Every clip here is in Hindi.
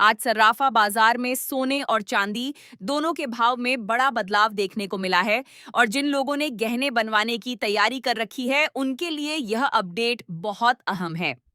आज सर्राफा बाजार में सोने और चांदी दोनों के भाव में बड़ा बदलाव देखने को मिला है और जिन लोगों ने गहने बनवाने की तैयारी कर रखी है, उनके लिए यह अपडेट बहुत अहम है।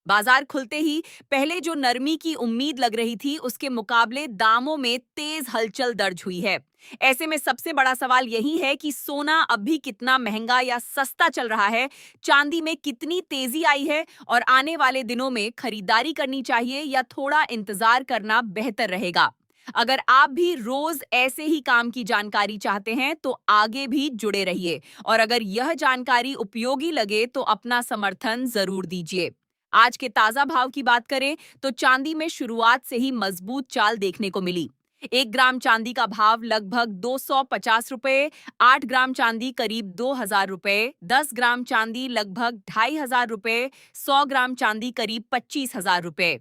बाजार खुलते ही पहले जो नरमी की उम्मीद लग रही थी, उसके मुकाबले दामों में तेज हलचल दर्ज हुई है। ऐसे में सबसे बड़ा सवाल यही है कि सोना अभी कितना महंगा या सस्ता चल रहा है, चांदी में कितनी तेजी आई है और आने वाले दिनों में खरीदारी करनी चाहिए या थोड़ा इंतजार करना बेहतर रहेगा। अगर आप भी रोज ऐसे ही काम की जानकारी चाहते हैं तो आगे भी जुड़े रहिए और अगर यह जानकारी उपयोगी लगे तो अपना समर्थन जरूर दीजिए। आज के ताजा भाव की बात करें तो चांदी में शुरुआत से ही मजबूत चाल देखने को मिली। 1 ग्राम चांदी का भाव लगभग 250 रुपए, 8 ग्राम चांदी करीब 2000 रुपए, 10 ग्राम चांदी लगभग 2500 रुपए, 100 ग्राम चांदी करीब 25,000 रुपए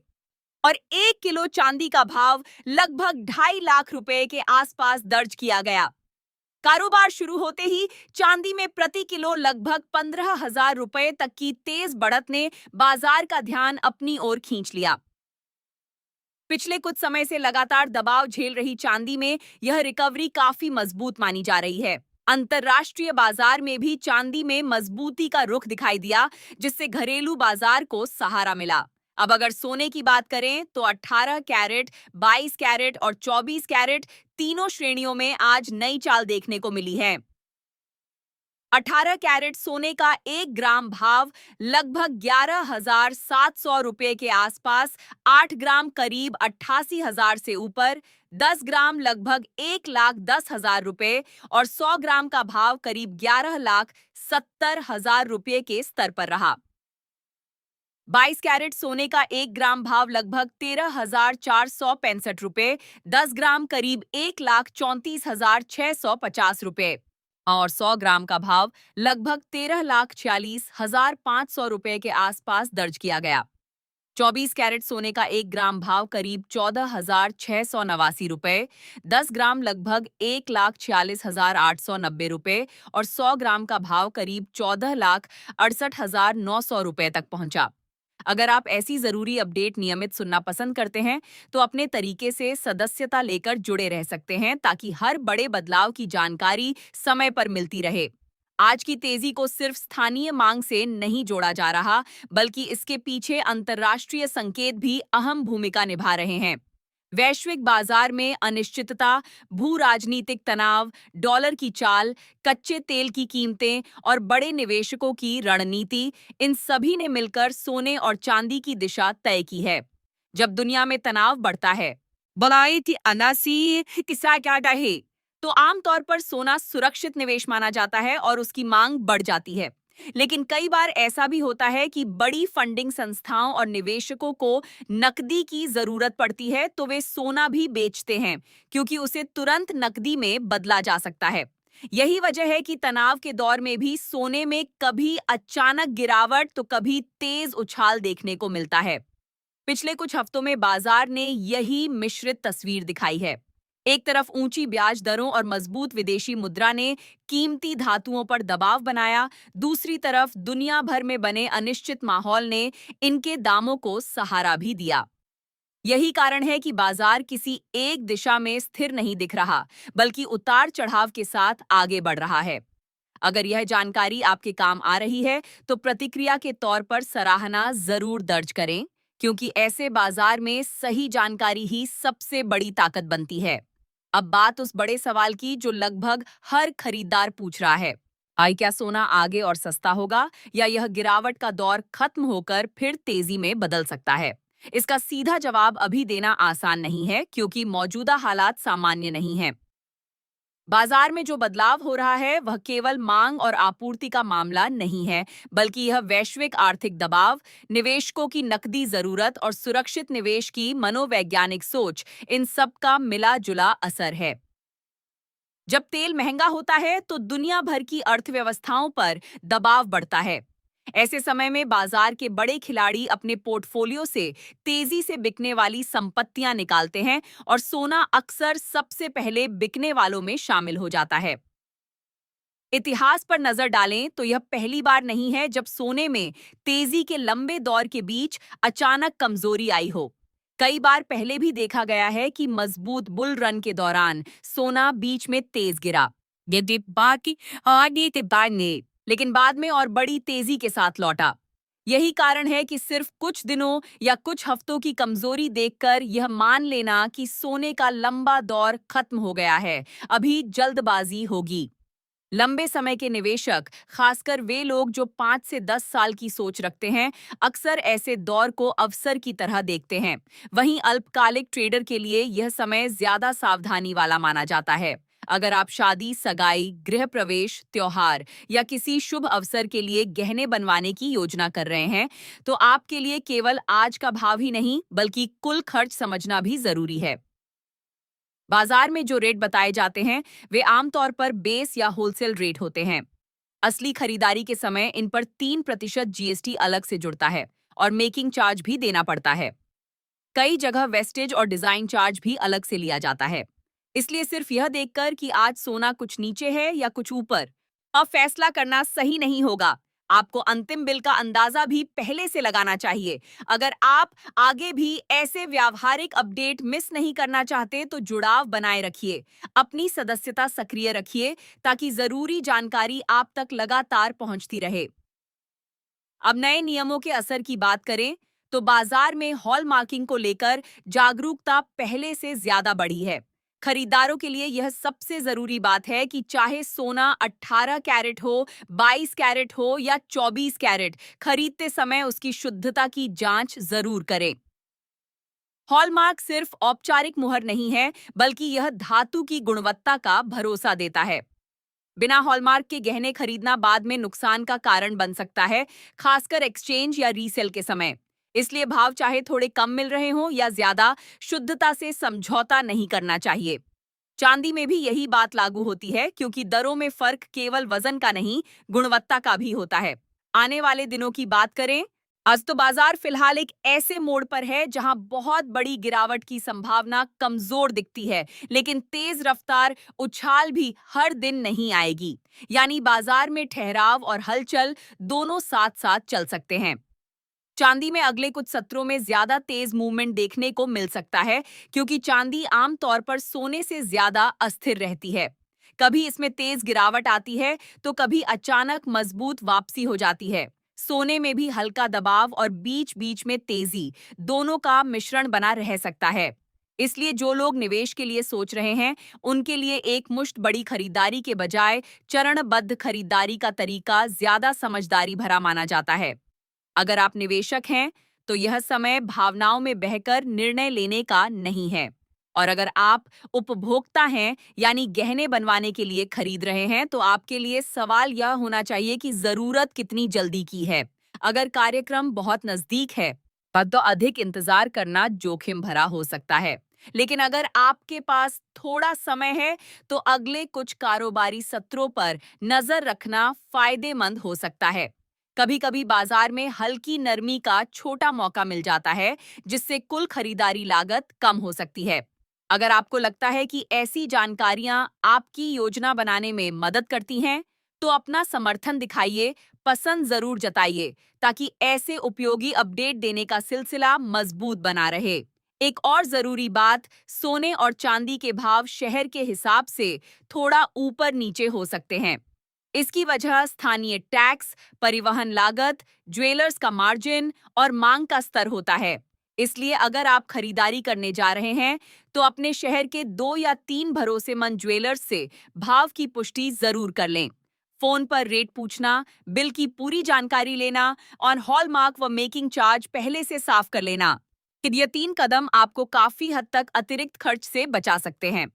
और 1 किलो चांदी का भाव लगभग 2.5 लाख रुपए के आसपास दर्ज किया गया। कारोबार शुरू होते ही चांदी में प्रति किलो लगभग 15,000 रुपए तक की तेज बढ़त ने बाजार का ध्यान अपनी ओर खींच लिया। पिछले कुछ समय से लगातार दबाव झेल रही चांदी में यह रिकवरी काफी मजबूत मानी जा रही है। अंतरराष्ट्रीय बाजार में भी चांदी में मजबूती का रुख दिखाई दिया, जिससे घरेलू बाजार को सहारा मिला। अब अगर सोने की बात करें तो 18 कैरेट, 22 कैरेट और 24 कैरेट तीनों श्रेणियों में आज नई चाल देखने को मिली है। 18 कैरेट सोने का 1 ग्राम भाव लगभग 11,700 रुपए के आसपास, 8 ग्राम करीब 88,000 से ऊपर, 10 ग्राम लगभग 1,10,000 रुपए और 100 ग्राम का भाव करीब 11,70,000 रुपए के स्तर पर रहा। 22 कैरेट सोने का 1 ग्राम भाव लगभग 13,465 रुपए, 10 ग्राम करीब 1,34,650 रुपए और 100 ग्राम का भाव लगभग 13,46,500 रुपए के आसपास दर्ज किया गया। 24 कैरेट सोने का 1 ग्राम भाव करीब 14,689 रुपए, 10 ग्राम लगभग 1,46,890 रुपए और 100 ग्राम का भाव करीब 14,68,900 रुपए तक पहुंचा। अगर आप ऐसी जरूरी अपडेट नियमित सुनना पसंद करते हैं, तो अपने तरीके से सदस्यता लेकर जुड़े रह सकते हैं ताकि हर बड़े बदलाव की जानकारी समय पर मिलती रहे। आज की तेजी को सिर्फ स्थानीय मांग से नहीं जोड़ा जा रहा, बल्कि इसके पीछे अंतर्राष्ट्रीय संकेत भी अहम भूमिका निभा रहे हैं। वैश्विक बाजार में अनिश्चितता, भू राजनीतिक तनाव, डॉलर की चाल, कच्चे तेल की कीमतें और बड़े निवेशकों की रणनीति, इन सभी ने मिलकर सोने और चांदी की दिशा तय की है। जब दुनिया में तनाव बढ़ता है, बलायती अनासी किस्सा क्या है, तो आमतौर पर सोना सुरक्षित निवेश माना जाता है और उसकी मांग बढ़ जाती है। लेकिन कई बार ऐसा भी होता है कि बड़ी फंडिंग संस्थाओं और निवेशकों को नकदी की जरूरत पड़ती है, तो वे सोना भी बेचते हैं क्योंकि उसे तुरंत नकदी में बदला जा सकता है। यही वजह है कि तनाव के दौर में भी सोने में कभी अचानक गिरावट तो कभी तेज उछाल देखने को मिलता है। पिछले कुछ हफ्तों में बाजार ने यही मिश्रित तस्वीर दिखाई है। एक तरफ ऊंची ब्याज दरों और मजबूत विदेशी मुद्रा ने कीमती धातुओं पर दबाव बनाया, दूसरी तरफ दुनिया भर में बने अनिश्चित माहौल ने इनके दामों को सहारा भी दिया। यही कारण है कि बाजार किसी एक दिशा में स्थिर नहीं दिख रहा, बल्कि उतार चढ़ाव के साथ आगे बढ़ रहा है। अगर यह जानकारी आपके काम आ रही है, तो प्रतिक्रिया के तौर पर सराहना जरूर दर्ज करें, क्योंकि ऐसे बाजार में सही जानकारी ही सबसे बड़ी ताकत बनती है। अब बात उस बड़े सवाल की जो लगभग हर खरीदार पूछ रहा है, क्या सोना आगे और सस्ता होगा या यह गिरावट का दौर खत्म होकर फिर तेजी में बदल सकता है? इसका सीधा जवाब अभी देना आसान नहीं है, क्योंकि मौजूदा हालात सामान्य नहीं हैं। बाजार में जो बदलाव हो रहा है वह केवल मांग और आपूर्ति का मामला नहीं है, बल्कि यह वैश्विक आर्थिक दबाव, निवेशकों की नकदी जरूरत और सुरक्षित निवेश की मनोवैज्ञानिक सोच, इन सब का मिला जुला असर है। जब तेल महंगा होता है तो दुनिया भर की अर्थव्यवस्थाओं पर दबाव बढ़ता है। ऐसे समय में बाजार के बड़े खिलाड़ी अपने पोर्टफोलियो से तेजी से बिकने वाली संपत्तियां निकालते हैं और सोना अक्सर सबसे पहले बिकने वालों में शामिल हो जाता है। इतिहास पर नजर डालें तो यह पहली बार नहीं है जब सोने में तेजी के लंबे दौर के बीच अचानक कमजोरी आई हो। कई बार पहले भी देखा गया है कि मजबूत बुल रन के दौरान सोना बीच में तेज गिरा, लेकिन बाद में और बड़ी तेजी के साथ लौटा। यही कारण है कि सिर्फ कुछ दिनों या कुछ हफ्तों की कमजोरी देखकर यह मान लेना कि सोने का लंबा दौर खत्म हो गया है, अभी जल्दबाजी होगी। लंबे समय के निवेशक, खासकर वे लोग जो 5 से 10 साल की सोच रखते हैं, अक्सर ऐसे दौर को अवसर की तरह देखते हैं। वहीं अल्पकालिक ट्रेडर के लिए यह समय ज्यादा सावधानी वाला माना जाता है। अगर आप शादी, सगाई, गृह प्रवेश, त्योहार या किसी शुभ अवसर के लिए गहने बनवाने की योजना कर रहे हैं, तो आपके लिए केवल आज का भाव ही नहीं, बल्कि कुल खर्च समझना भी जरूरी है। बाजार में जो रेट बताए जाते हैं, वे आमतौर पर बेस या होलसेल रेट होते हैं। असली खरीदारी के समय इन पर 3% जीएसटी अलग से जुड़ता है और मेकिंग चार्ज भी देना पड़ता है। कई जगह वेस्टेज और डिजाइन चार्ज भी अलग से लिया जाता है। इसलिए सिर्फ यह देखकर कि आज सोना कुछ नीचे है या कुछ ऊपर, अब फैसला करना सही नहीं होगा। आपको अंतिम बिल का अंदाजा भी पहले से लगाना चाहिए। अगर आप आगे भी ऐसे व्यावहारिक अपडेट मिस नहीं करना चाहते, तो जुड़ाव बनाए रखिए, अपनी सदस्यता सक्रिय रखिए, ताकि जरूरी जानकारी आप तक लगातार पहुंचती रहे। अब नए नियमों के असर की बात करें, तो बाजार में हॉलमार्किंग को लेकर जागरूकता पहले से ज्यादा बढ़ी है। खरीदारों के लिए यह सबसे जरूरी बात है कि चाहे सोना 18 कैरेट हो, 22 कैरेट हो या 24 कैरेट, खरीदते समय उसकी शुद्धता की जांच जरूर करें। हॉलमार्क सिर्फ औपचारिक मुहर नहीं है, बल्कि यह धातु की गुणवत्ता का भरोसा देता है। बिना हॉलमार्क के गहने खरीदना बाद में नुकसान का कारण बन सकता है, खासकर एक्सचेंज या रीसेल के समय। इसलिए भाव चाहे थोड़े कम मिल रहे हों या ज्यादा, शुद्धता से समझौता नहीं करना चाहिए। चांदी में भी यही बात लागू होती है, क्योंकि दरों में फर्क केवल वजन का नहीं, गुणवत्ता का भी होता है। आने वाले दिनों की बात करें, आज तो बाजार फिलहाल एक ऐसे मोड़ पर है जहां बहुत बड़ी गिरावट की संभावना कमजोर दिखती है, लेकिन तेज रफ्तार उछाल भी हर दिन नहीं आएगी। यानी बाजार में ठहराव और हलचल दोनों साथ साथ चल सकते हैं। चांदी में अगले कुछ सत्रों में ज्यादा तेज मूवमेंट देखने को मिल सकता है, क्योंकि चांदी आमतौर पर सोने से ज्यादा अस्थिर रहती है। कभी इसमें तेज गिरावट आती है, तो कभी अचानक मजबूत वापसी हो जाती है। सोने में भी हल्का दबाव और बीच बीच में तेजी, दोनों का मिश्रण बना रह सकता है। इसलिए जो लोग निवेश के लिए सोच रहे हैं, उनके लिए एक मुश्त बड़ी खरीदारी के बजाय चरणबद्ध खरीदारी का तरीका ज्यादा समझदारी भरा माना जाता है। अगर आप निवेशक हैं, तो यह समय भावनाओं में बहकर निर्णय लेने का नहीं है। और अगर आप उपभोक्ता हैं, यानी गहने बनवाने के लिए खरीद रहे हैं, तो आपके लिए सवाल यह होना चाहिए कि जरूरत कितनी जल्दी की है। अगर कार्यक्रम बहुत नजदीक है, तब तो अधिक इंतजार करना जोखिम भरा हो सकता है। लेकिन अगर आपके पास थोड़ा समय है, तो अगले कुछ कारोबारी सत्रों पर नजर रखना फायदेमंद हो सकता है। कभी-कभी बाजार में हल्की नरमी का छोटा मौका मिल जाता है, जिससे कुल खरीदारी लागत कम हो सकती है। अगर आपको लगता है कि ऐसी जानकारियां आपकी योजना बनाने में मदद करती हैं, तो अपना समर्थन दिखाइए, पसंद जरूर जताइए, ताकि ऐसे उपयोगी अपडेट देने का सिलसिला मजबूत बना रहे। एक और जरूरी बात, सोने और चांदी के भाव शहर के हिसाब से थोड़ा ऊपर नीचे हो सकते हैं। इसकी वजह स्थानीय टैक्स, परिवहन लागत, ज्वेलर्स का मार्जिन और मांग का स्तर होता है। इसलिए अगर आप खरीदारी करने जा रहे हैं, तो अपने शहर के 2 या 3 भरोसेमंद ज्वेलर्स से भाव की पुष्टि जरूर कर लें। फोन पर रेट पूछना, बिल की पूरी जानकारी लेना और हॉलमार्क व मेकिंग चार्ज पहले से साफ कर लेना। ये 3 कदम आपको काफी हद तक अतिरिक्त खर्च से बचा सकते हैं।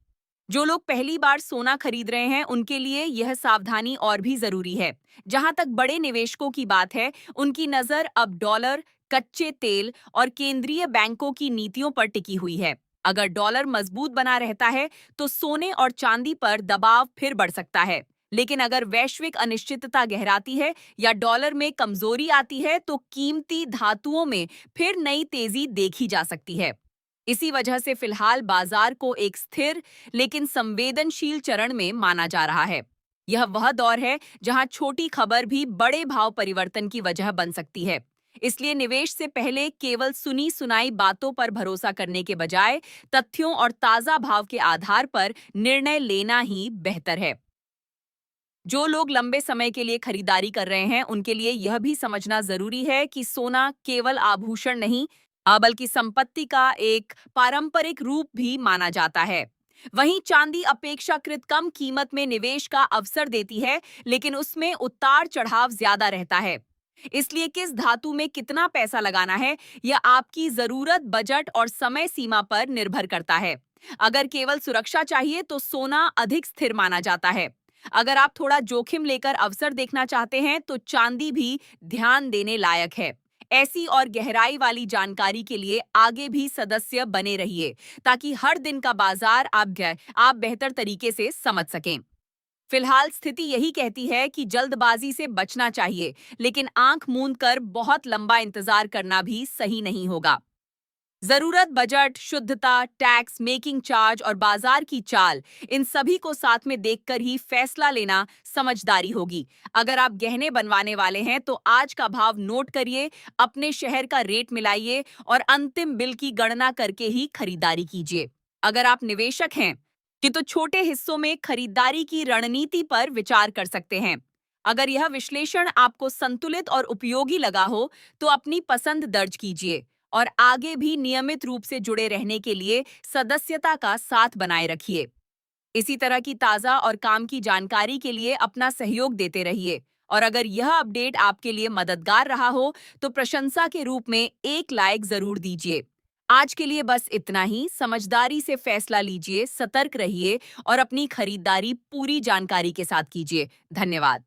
जो लोग पहली बार सोना खरीद रहे हैं, उनके लिए यह सावधानी और भी जरूरी है। जहां तक बड़े निवेशकों की बात है, उनकी नजर अब डॉलर, कच्चे तेल और केंद्रीय बैंकों की नीतियों पर टिकी हुई है। अगर डॉलर मजबूत बना रहता है, तो सोने और चांदी पर दबाव फिर बढ़ सकता है। लेकिन अगर वैश्विक अनिश्चितता गहराती है या डॉलर में कमजोरी आती है, तो कीमती धातुओं में फिर नई तेजी देखी जा सकती है। इसी वजह से फिलहाल बाजार को एक स्थिर लेकिन संवेदनशील चरण में माना जा रहा है। यह वह दौर है जहां छोटी खबर भी बड़े भाव परिवर्तन की वजह बन सकती है। इसलिए निवेश से पहले केवल सुनी सुनाई बातों पर भरोसा करने के बजाय तथ्यों और ताजा भाव के आधार पर निर्णय लेना ही बेहतर है। जो लोग लंबे समय के लिए खरीदारी कर रहे हैं, उनके लिए यह भी समझना जरूरी है कि सोना केवल आभूषण नहीं, बल्कि संपत्ति का एक पारंपरिक रूप भी माना जाता है। वहीं चांदी अपेक्षाकृत कम कीमत में निवेश का अवसर देती है, लेकिन उसमें उतार चढ़ाव ज्यादा रहता है। इसलिए किस धातु में कितना पैसा लगाना है, यह आपकी जरूरत, बजट और समय सीमा पर निर्भर करता है। अगर केवल सुरक्षा चाहिए तो सोना अधिक स्थिर माना जाता है। अगर आप थोड़ा जोखिम लेकर अवसर देखना चाहते हैं तो चांदी भी ध्यान देने लायक है। ऐसी और गहराई वाली जानकारी के लिए आगे भी सदस्य बने रहिए, ताकि हर दिन का बाजार आप बेहतर तरीके से समझ सकें। फिलहाल स्थिति यही कहती है कि जल्दबाजी से बचना चाहिए, लेकिन आंख मूंद कर बहुत लंबा इंतजार करना भी सही नहीं होगा। जरूरत, बजट, शुद्धता, टैक्स, मेकिंग चार्ज और बाजार की चाल, इन सभी को साथ में देखकर ही फैसला लेना समझदारी होगी। अगर आप गहने बनवाने वाले हैं तो आज का भाव नोट करिए, अपने शहर का रेट मिलाइए और अंतिम बिल की गणना करके ही खरीदारी कीजिए। अगर आप निवेशक हैं कि तो छोटे हिस्सों में खरीदारी की रणनीति पर विचार कर सकते हैं। अगर यह विश्लेषण आपको संतुलित और उपयोगी लगा हो तो अपनी पसंद दर्ज कीजिए और आगे भी नियमित रूप से जुड़े रहने के लिए सदस्यता का साथ बनाए रखिए। इसी तरह की ताजा और काम की जानकारी के लिए अपना सहयोग देते रहिए। और अगर यह अपडेट आपके लिए मददगार रहा हो तो प्रशंसा के रूप में एक लाइक जरूर दीजिए। आज के लिए बस इतना ही। समझदारी से फैसला लीजिए, सतर्क रहिए और अपनी खरीदारी पूरी जानकारी के साथ कीजिए। धन्यवाद।